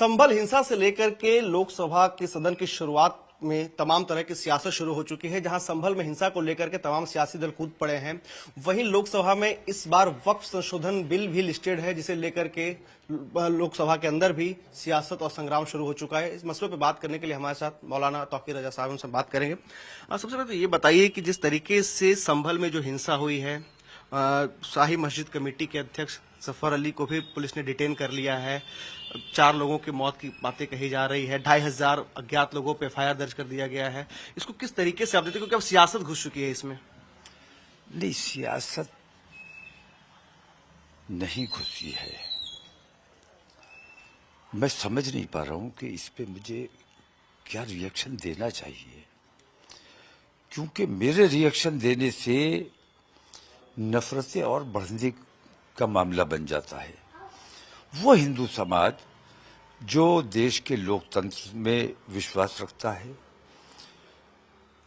संभल हिंसा से लेकर के लोकसभा के सदन की शुरुआत में तमाम तरह की सियासत शुरू हो चुकी है। जहां संभल में हिंसा को लेकर के तमाम सियासी दल कूद पड़े हैं, वहीं लोकसभा में इस बार वक्फ संशोधन बिल भी लिस्टेड है, जिसे लेकर के लोकसभा के अंदर भी सियासत और संग्राम शुरू हो चुका है। इस मसले पर बात करने के लिए हमारे साथ मौलाना तौकीर रजा साहब, उनसे बात करेंगे। सबसे पहले तो ये बताइए कि जिस तरीके से संभल में जो हिंसा हुई है, शाही मस्जिद कमेटी के अध्यक्ष जफर अली को भी पुलिस ने डिटेन कर लिया है, 4 लोगों की मौत की बातें कही जा रही है, 2500 अज्ञात लोगों पे एफआईआर दर्ज कर दिया गया है। इसको किस तरीके से आप देते हैं, क्योंकि अब सियासत घुस चुकी है इसमें? नहीं, सियासत नहीं घुसी है। मैं समझ नहीं पा रहा हूं कि इस पे मुझे क्या रिएक्शन देना चाहिए, क्योंकि मेरे रिएक्शन देने से नफरतें और बढ़ने का मामला बन जाता है। वो हिंदू समाज जो देश के लोकतंत्र में विश्वास रखता है,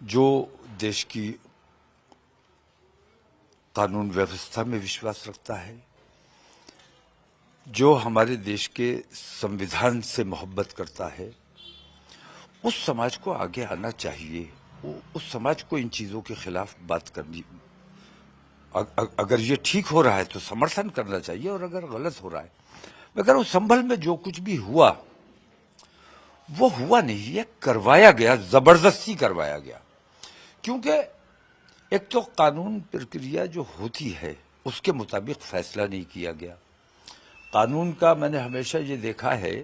जो देश की कानून व्यवस्था में विश्वास रखता है, जो हमारे देश के संविधान से मोहब्बत करता है, उस समाज को आगे आना चाहिए। उस समाज को इन चीजों के खिलाफ बात करनी, अगर ये ठीक हो रहा है तो समर्थन करना चाहिए, और अगर गलत हो रहा है, मगर उस संभल में जो कुछ भी हुआ वो हुआ नहीं है, करवाया गया, जबरदस्ती करवाया गया। क्योंकि एक तो कानून प्रक्रिया जो होती है उसके मुताबिक फैसला नहीं किया गया। कानून का मैंने हमेशा ये देखा है,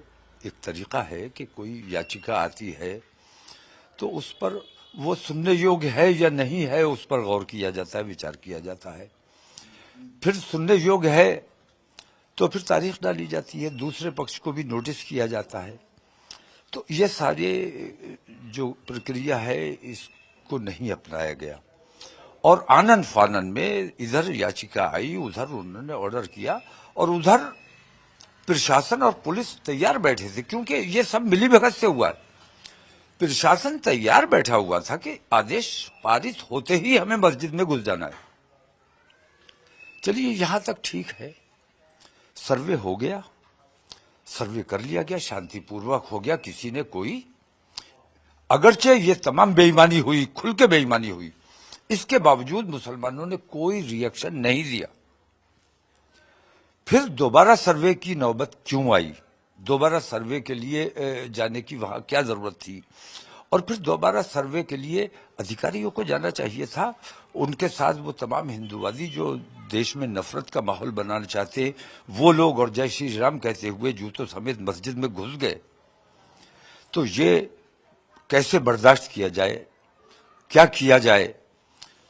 एक तरीका है कि कोई याचिका आती है तो उस पर वो सुनने योग्य है या नहीं है, उस पर गौर किया जाता है, विचार किया जाता है। फिर सुनने योग्य है तो फिर तारीख डाली जाती है, दूसरे पक्ष को भी नोटिस किया जाता है। तो ये सारे जो प्रक्रिया है इसको नहीं अपनाया गया, और आनन फानन में इधर याचिका आई, उधर उन्होंने ऑर्डर किया, और उधर प्रशासन और पुलिस तैयार बैठे थे, क्योंकि ये सब मिलीभगत से हुआ है। प्रशासन तैयार बैठा हुआ था कि आदेश पारित होते ही हमें मस्जिद में घुस जाना है। चलिए, यहां तक ठीक है, सर्वे हो गया, सर्वे कर लिया गया, शांतिपूर्वक हो गया, किसी ने कोई, अगरचे ये तमाम बेईमानी हुई, खुल के बेईमानी हुई, इसके बावजूद मुसलमानों ने कोई रिएक्शन नहीं दिया। फिर दोबारा सर्वे की नौबत क्यों आई, दोबारा सर्वे के लिए जाने की वहां क्या जरूरत थी, और फिर दोबारा सर्वे के लिए अधिकारियों को जाना चाहिए था। उनके साथ वो तमाम हिंदूवादी जो देश में नफरत का माहौल बनाना चाहते, वो लोग, और जय श्री राम कहते हुए जूतों समेत मस्जिद में घुस गए। तो ये कैसे बर्दाश्त किया जाए, क्या किया जाए?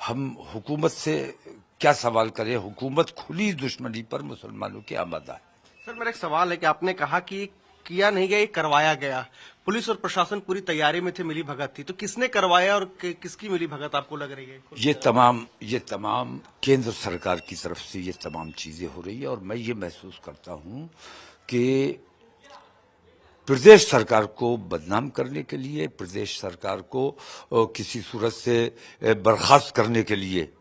हम हुकूमत से क्या सवाल करें? हुकूमत खुली दुश्मनी पर मुसलमानों की आमादा है। सर, मेरा एक सवाल है कि आपने कहा कि किया नहीं गया, ये करवाया गया, पुलिस और प्रशासन पूरी तैयारी में थे, मिली भगत थी, तो किसने करवाया और किसकी मिली भगत आपको लग रही है? ये तमाम केंद्र सरकार की तरफ से ये तमाम चीजें हो रही है, और मैं ये महसूस करता हूं कि प्रदेश सरकार को बदनाम करने के लिए, प्रदेश सरकार को किसी सूरत से बर्खास्त करने के लिए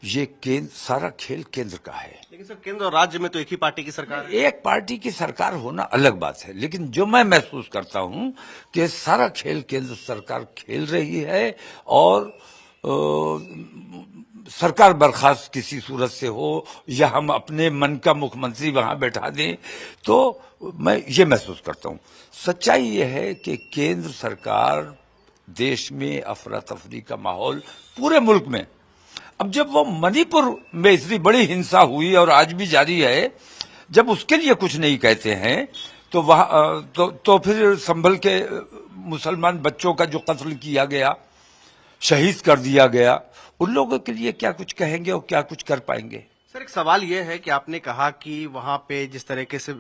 ये सारा खेल केंद्र का है। लेकिन सर, केंद्र और राज्य में तो एक ही पार्टी की सरकार है। एक पार्टी की सरकार होना अलग बात है, लेकिन जो मैं महसूस करता हूं कि सारा खेल केंद्र सरकार खेल रही है, और सरकार बर्खास्त किसी सूरत से हो, या हम अपने मन का मुख्यमंत्री वहां बैठा दें, तो मैं ये महसूस करता हूं। सच्चाई ये है कि केंद्र सरकार देश में अफरा तफरी का माहौल पूरे मुल्क में, अब जब वो मणिपुर में इतनी बड़ी हिंसा हुई और आज भी जारी है, जब उसके लिए कुछ नहीं कहते हैं तो वहां तो फिर संभल के मुसलमान बच्चों का जो कत्ल किया गया, शहीद कर दिया गया, उन लोगों के लिए क्या कुछ कहेंगे और क्या कुछ कर पाएंगे? सर, एक सवाल यह है कि आपने कहा कि वहां पे जिस तरीके से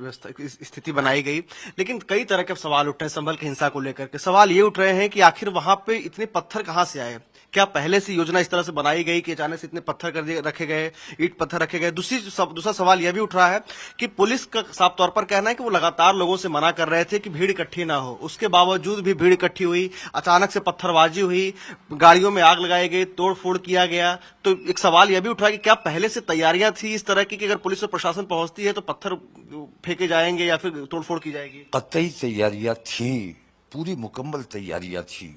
स्थिति बनाई गई, लेकिन कई तरह के सवाल उठ रहे हैं संभल की हिंसा को लेकर के। सवाल ये उठ रहे हैं कि आखिर वहां पे इतने पत्थर कहां से आए? क्या पहले से योजना इस तरह से बनाई गई कि अचानक से इतने पत्थर कर दिए, रखे गए, ईंट पत्थर रखे गए? दूसरा सवाल यह भी उठ रहा है कि पुलिस का साफ तौर पर कहना है कि वो लगातार लोगों से मना कर रहे थे कि भीड़ इकट्ठी ना हो, उसके बावजूद भी भीड़ इकट्ठी हुई, अचानक से पत्थरबाजी हुई, गाड़ियों में आग लगाई गई, तोड़ फोड़ किया गया। तो एक सवाल यह भी उठ रहा है कि क्या पहले से तैयारियां तैयारियां थी इस तरह की कि अगर पुलिस और प्रशासन पहुंचती है तो पत्थर फेंके जाएंगे या फिर तोड़फोड़ की जाएगी? कतई तैयारियां थी, पूरी मुकम्मल तैयारियां थी।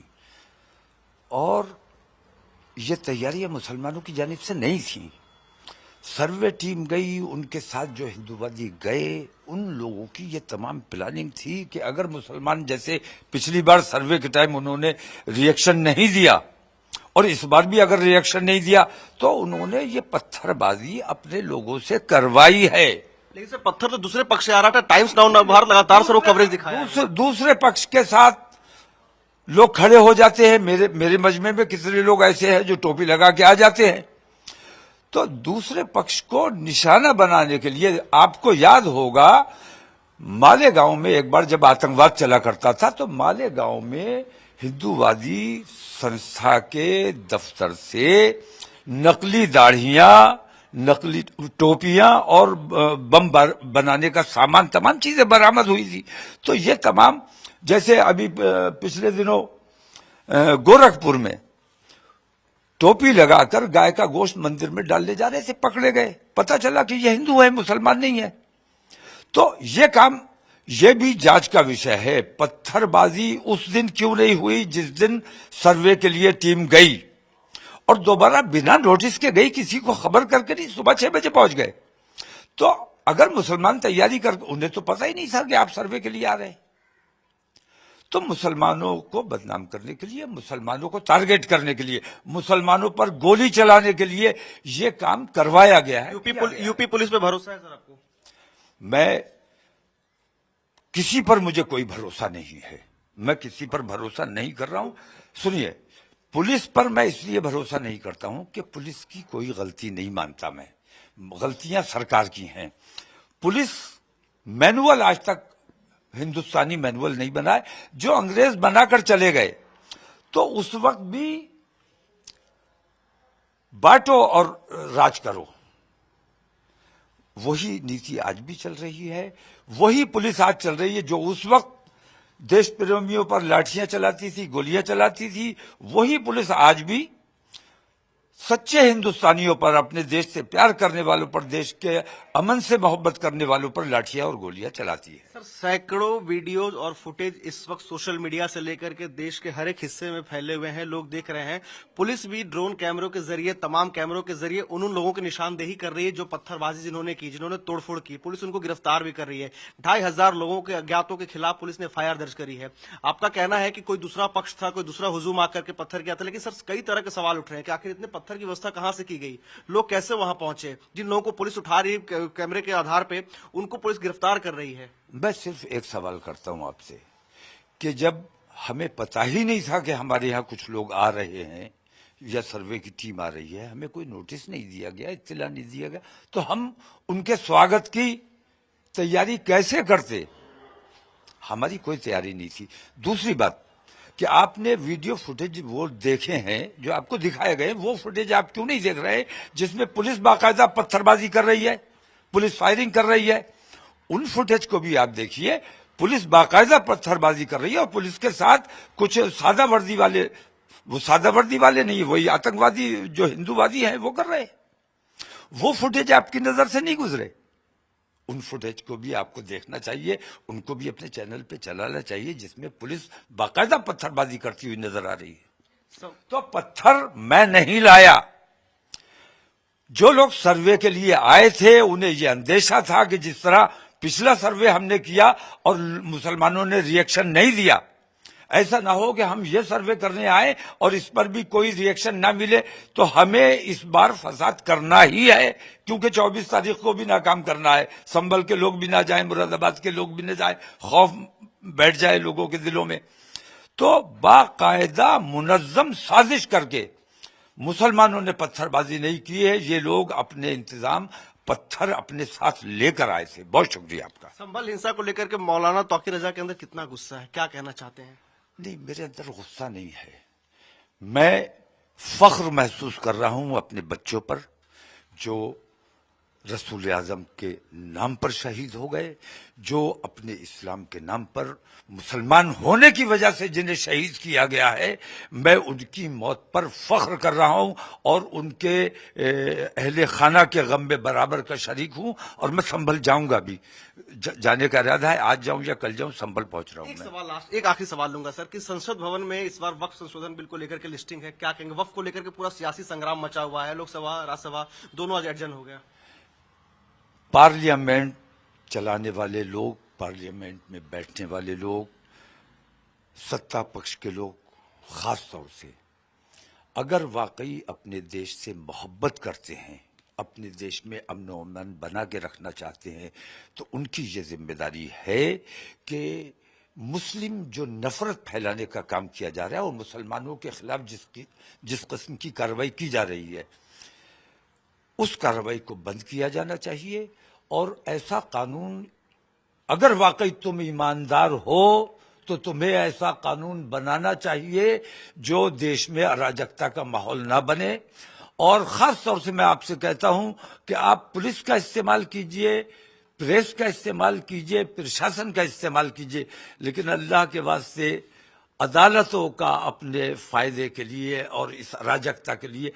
और ये तैयारियां मुसलमानों की जानिब से नहीं थी। सर्वे टीम गई, उनके साथ जो हिंदूवादी गए, उन लोगों की ये तमाम प्लानिंग थी कि अगर मुसलमान, जैसे पिछली बार सर्वे के टाइम उन्होंने रिएक्शन नहीं दिया और इस बार भी अगर रिएक्शन नहीं दिया, तो उन्होंने ये पत्थरबाजी अपने लोगों से करवाई है। लेकिन सर पत्थर तो दूसरे पक्ष से आ रहा था। टाइम्स नाउ नवभारत लगातार सर वो कवरेज दिखाया है। दूसरे पक्ष के साथ लोग खड़े हो जाते हैं। मेरे मजमे में कितने लोग ऐसे हैं जो टोपी लगा के आ जाते हैं। तो दूसरे पक्ष को निशाना बनाने के लिए, आपको याद होगा मालेगांव में एक बार जब आतंकवाद चला करता था, तो मालेगांव में हिंदूवादी संस्था के दफ्तर से नकली दाढ़ियां, नकली टोपियां और बम बनाने का सामान, तमाम चीजें बरामद हुई थी। तो ये तमाम, जैसे अभी पिछले दिनों गोरखपुर में टोपी लगाकर गाय का गोश्त मंदिर में डालने जा रहे थे, पकड़े गए। पता चला कि ये हिंदू है, मुसलमान नहीं है। तो ये काम, ये भी जांच का विषय है। पत्थरबाजी उस दिन क्यों नहीं हुई जिस दिन सर्वे के लिए टीम गई, और दोबारा बिना नोटिस के गई, किसी को खबर करके नहीं, सुबह 6 बजे पहुंच गए। तो अगर मुसलमान तैयारी कर, उन्हें तो पता ही नहीं था कि आप सर्वे के लिए आ रहे हैं। तो मुसलमानों को बदनाम करने के लिए, मुसलमानों को टारगेट करने के लिए, मुसलमानों पर गोली चलाने के लिए यह काम करवाया गया है। यूपी पुलिस पे भरोसा है सर आपको? मैं किसी पर, मुझे कोई भरोसा नहीं है। मैं किसी पर भरोसा नहीं कर रहा हूं। सुनिए, पुलिस पर मैं इसलिए भरोसा नहीं करता हूं कि पुलिस की कोई गलती नहीं मानता मैं। गलतियां सरकार की हैं। पुलिस मैनुअल आज तक हिंदुस्तानी मैनुअल नहीं बनाए, जो अंग्रेज बनाकर चले गए। तो उस वक्त भी बांटो और राज करो, वही नीति आज भी चल रही है। वही पुलिस आज चल रही है जो उस वक्त देश प्रेमियों पर लाठियां चलाती थी, गोलियां चलाती थी। वही पुलिस आज भी सच्चे हिंदुस्तानियों पर, अपने देश से प्यार करने वालों पर, देश के अमन से मोहब्बत करने वालों पर लाठियां और गोलियां चलाती है। सर सैकड़ों वीडियोज और फुटेज इस वक्त सोशल मीडिया से लेकर के देश के हर एक हिस्से में फैले हुए हैं, लोग देख रहे हैं। पुलिस भी ड्रोन कैमरों के जरिए, तमाम कैमरों के जरिए उन लोगों की निशानदेही कर रही है जो पत्थरबाजी जिन्होंने की, जिन्होंने तोड़फोड़ की। पुलिस उनको गिरफ्तार भी कर रही है। 2500 लोगों के अज्ञातों के खिलाफ पुलिस ने एफआईआर दर्ज करी है। आपका कहना है कि कोई दूसरा पक्ष था, कोई दूसरा हुजूम आकर के पत्थर किया था, लेकिन सर कई तरह के सवाल उठ रहे हैं कि आखिर इतने पत्थर की व्यवस्था कहां से की गई, लोग कैसे वहां पहुंचे, जिन लोगों को पुलिस उठा रही है कैमरे के आधार पे, उनको पुलिस गिरफ्तार कर रही है। मैं सिर्फ एक सवाल करता हूं आपसे कि जब हमें पता ही नहीं था कि हमारे यहां कुछ लोग आ रहे हैं या सर्वे की टीम आ रही है, हमें कोई नोटिस नहीं दिया गया, इत्तला नहीं दिया गया, तो हम उनके स्वागत की तैयारी कैसे करते? हमारी कोई तैयारी नहीं थी। दूसरी बात कि आपने वीडियो फुटेज वो देखे हैं जो आपको दिखाए गए, वो फुटेज आप क्यों नहीं देख रहे जिसमें पुलिस बाकायदा पत्थरबाजी कर रही है, पुलिस फायरिंग कर रही है? उन फुटेज को भी आप देखिए। पुलिस बाकायदा पत्थरबाजी कर रही है और पुलिस के साथ कुछ सादा वर्दी वाले, वो सादा वर्दी वाले नहीं, वही आतंकवादी जो हिंदूवादी हैं वो कर रहे हैं। वो फुटेज आपकी नजर से नहीं गुजरे। उन फुटेज को भी आपको देखना चाहिए, उनको भी अपने चैनल पे चलाना चाहिए, जिसमें पुलिस बाकायदा पत्थरबाजी करती हुई नजर आ रही है। तो पत्थर मैं नहीं लाया। जो लोग सर्वे के लिए आए थे उन्हें यह अंदेशा था कि जिस तरह पिछला सर्वे हमने किया और मुसलमानों ने रिएक्शन नहीं दिया, ऐसा ना हो कि हम ये सर्वे करने आए और इस पर भी कोई रिएक्शन ना मिले। तो हमें इस बार फसाद करना ही है, क्योंकि 24 तारीख को भी नाकाम करना है। संभल के लोग भी ना जाए, मुरादाबाद के लोग भी ना जाए, खौफ बैठ जाए लोगों के दिलों में। तो बाकायदा मुनज्जम साजिश करके मुसलमानों ने पत्थरबाजी नहीं की है। ये लोग अपने इंतजाम, पत्थर अपने साथ लेकर आए थे। बहुत शुक्रिया आपका। संभल हिंसा को लेकर के मौलाना तौकीर रजा के अंदर कितना गुस्सा है, क्या कहना चाहते हैं? नहीं, मेरे अंदर गुस्सा नहीं है। मैं फख्र महसूस कर रहा हूं अपने बच्चों पर जो रसूल आजम के नाम पर शहीद हो गए, जो अपने इस्लाम के नाम पर मुसलमान होने की वजह से जिन्हें शहीद किया गया है, मैं उनकी मौत पर फख्र कर रहा हूं और उनके अहले खाना के गम में बराबर का शरीक हूं और मैं संभल जाऊंगा भी। जाने का इरादा है, आज जाऊं या कल जाऊं, संभल पहुंच रहा हूं एक मैं। सवाल लास्ट, एक आखिरी सवाल लूंगा सर कि संसद भवन में इस बार वक्फ संशोधन बिल को लेकर के लिस्टिंग है, क्या कहेंगे? वक्फ को लेकर के पूरा सियासी संग्राम मचा हुआ है, लोकसभा राज्यसभा दोनों आज एडजन हो गया। पार्लियामेंट चलाने वाले लोग, पार्लियामेंट में बैठने वाले लोग, सत्ता पक्ष के लोग खास तौर से अगर वाकई अपने देश से मोहब्बत करते हैं, अपने देश में अमन व अमन बना के रखना चाहते हैं, तो उनकी ये जिम्मेदारी है कि मुस्लिम जो नफरत फैलाने का काम किया जा रहा है और मुसलमानों के खिलाफ जिस किस्म की कार्रवाई की जा रही है, उस कार्रवाई को बंद किया जाना चाहिए। और ऐसा कानून, अगर वाकई तुम ईमानदार हो तो तुम्हें ऐसा कानून बनाना चाहिए जो देश में अराजकता का माहौल ना बने। और खास तौर से मैं आपसे कहता हूं कि आप पुलिस का इस्तेमाल कीजिए, प्रेस का इस्तेमाल कीजिए, प्रशासन का इस्तेमाल कीजिए, लेकिन अल्लाह के वास्ते अदालतों का अपने फायदे के लिए और इस अराजकता के लिए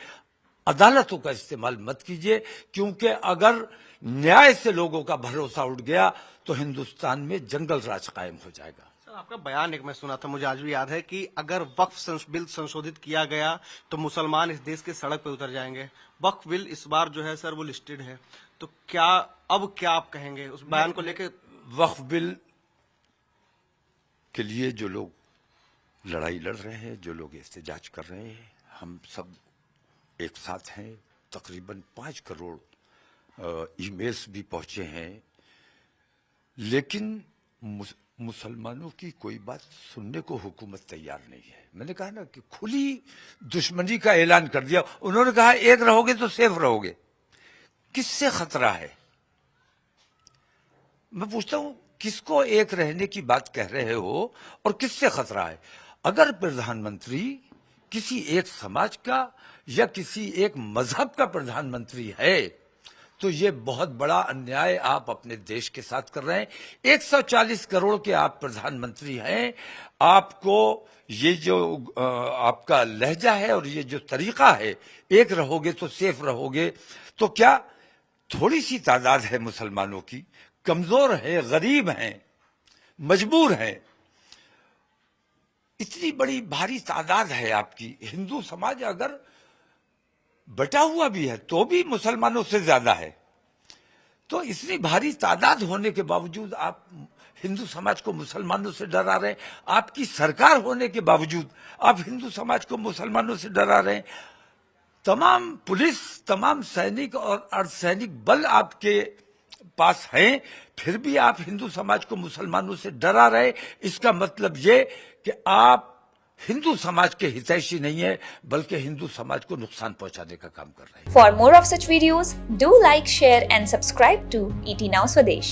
अदालतों का इस्तेमाल मत कीजिए, क्योंकि अगर न्याय से लोगों का भरोसा उठ गया तो हिंदुस्तान में जंगल राज कायम हो जाएगा। सर, आपका बयान एक मैं सुना था, मुझे आज भी याद है कि अगर वक्फ बिल संशोधित किया गया तो मुसलमान इस देश के सड़क पे उतर जाएंगे। वक्फ बिल इस बार जो है सर वो लिस्टेड है, तो क्या आप कहेंगे उस बयान को लेकर? वक्फ बिल के लिए जो लोग लड़ाई लड़ रहे हैं, जो लोग एहतजाज कर रहे हैं, हम सब एक साथ हैं। तकरीबन 5 करोड़ ईमेल्स भी पहुंचे हैं, लेकिन मुसलमानों की कोई बात सुनने को हुकूमत तैयार नहीं है। मैंने कहा ना कि खुली दुश्मनी का ऐलान कर दिया। उन्होंने कहा एक रहोगे तो सेफ रहोगे। किससे खतरा है? मैं पूछता हूं, किसको एक रहने की बात कह रहे हो और किससे खतरा है? अगर प्रधानमंत्री किसी एक समाज का या किसी एक मजहब का प्रधानमंत्री है तो ये बहुत बड़ा अन्याय आप अपने देश के साथ कर रहे हैं। 140 करोड़ के आप प्रधानमंत्री हैं, आपको ये जो आपका लहजा है और ये जो तरीका है, एक रहोगे तो सेफ रहोगे, तो क्या थोड़ी सी तादाद है मुसलमानों की, कमजोर है, गरीब हैं, मजबूर हैं, इतनी बड़ी भारी तादाद है आपकी। हिंदू समाज अगर बटा हुआ भी है तो भी मुसलमानों से ज्यादा है, तो इतनी भारी तादाद होने के बावजूद आप हिंदू समाज को मुसलमानों से डरा रहे हैं। आपकी सरकार होने के बावजूद आप हिंदू समाज को मुसलमानों से डरा रहे हैं। तमाम पुलिस, तमाम सैनिक और अर्धसैनिक बल आपके पास हैं, फिर भी आप हिंदू समाज को मुसलमानों से डरा रहे। इसका मतलब ये कि आप हिंदू समाज के हितैषी नहीं है, बल्कि हिंदू समाज को नुकसान पहुंचाने का काम कर रहे हैं। For more of such videos, do like, share and subscribe to ET Now Swadesh.